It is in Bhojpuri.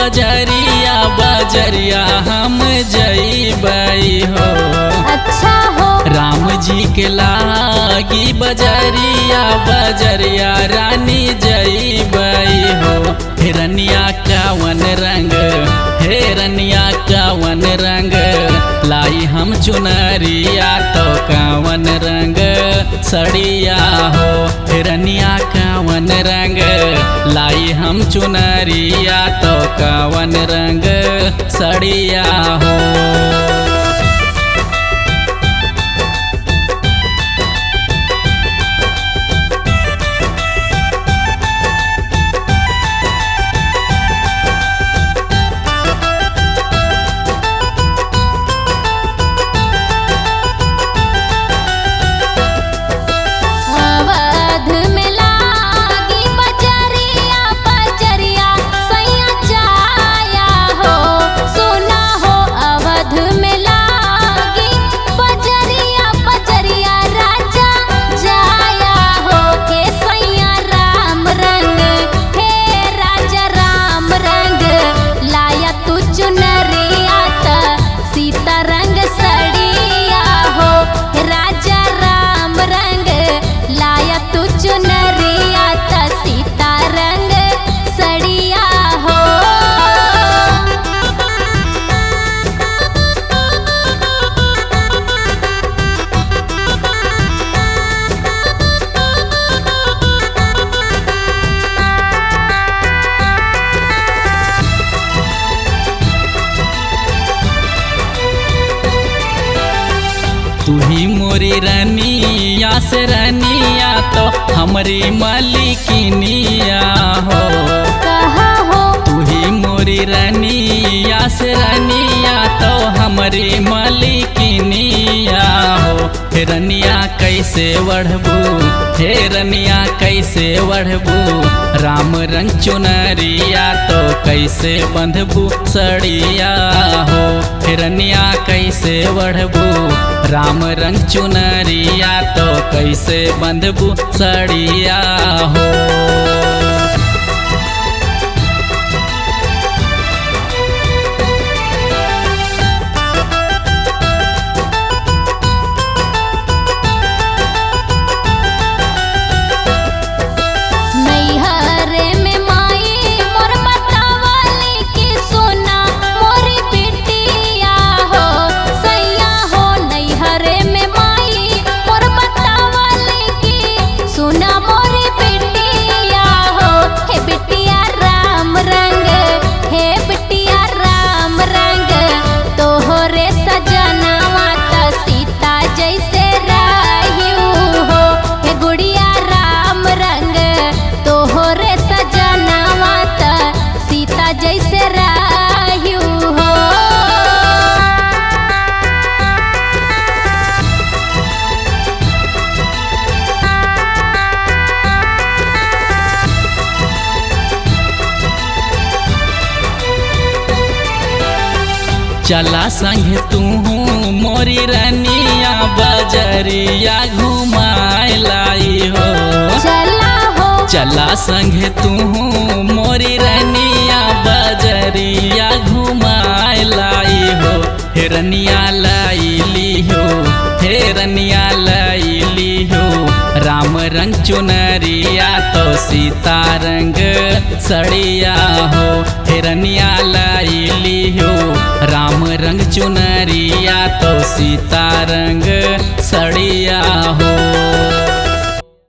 बजरिया बजरिया हम जईबई हो। अच्छा हो। राम जी के लागी बजरिया बजरिया रानी जईबई हो। हिरनिया कावन रंग हिरनिया कावन रंग लाई हम चुनरिया तो कावन रंग सड़िया हो। हिरनिया कावन रंग लाई हम चुनरिया तो कावन रंग सड़िया हो। तू ही मोरी रनिया से रनिया तो हमारी मालिकिनिया हो। कहा हो। तू ही मोरी रनिया से रनिया तो हमारी मालिकिनिया हो। हिरनिया कैसे बढ़बू हिरनिया कैसे बढ़बू राम रंग चुनरिया तो कैसे बंधबू सड़िया हो। हिरनिया कैसे बढ़बू राम रंग चुनरिया तो कैसे बंधबू सड़िया हो। जैसे रायू हो। चला संग तू मोरी रनिया बजरिया घुमाए लाई हो। चला हो। चला संग तू मोरी रनिया बजरिया घुमाए लाई हो। हिरनिया लाइली हो हिरनिया लाइली हो राम रंग चुनरिया तो सीता रंग सड़िया हो। हिरनिया लाइली हो राम रंग चुनरिया तो सीता रंग सड़िया हो।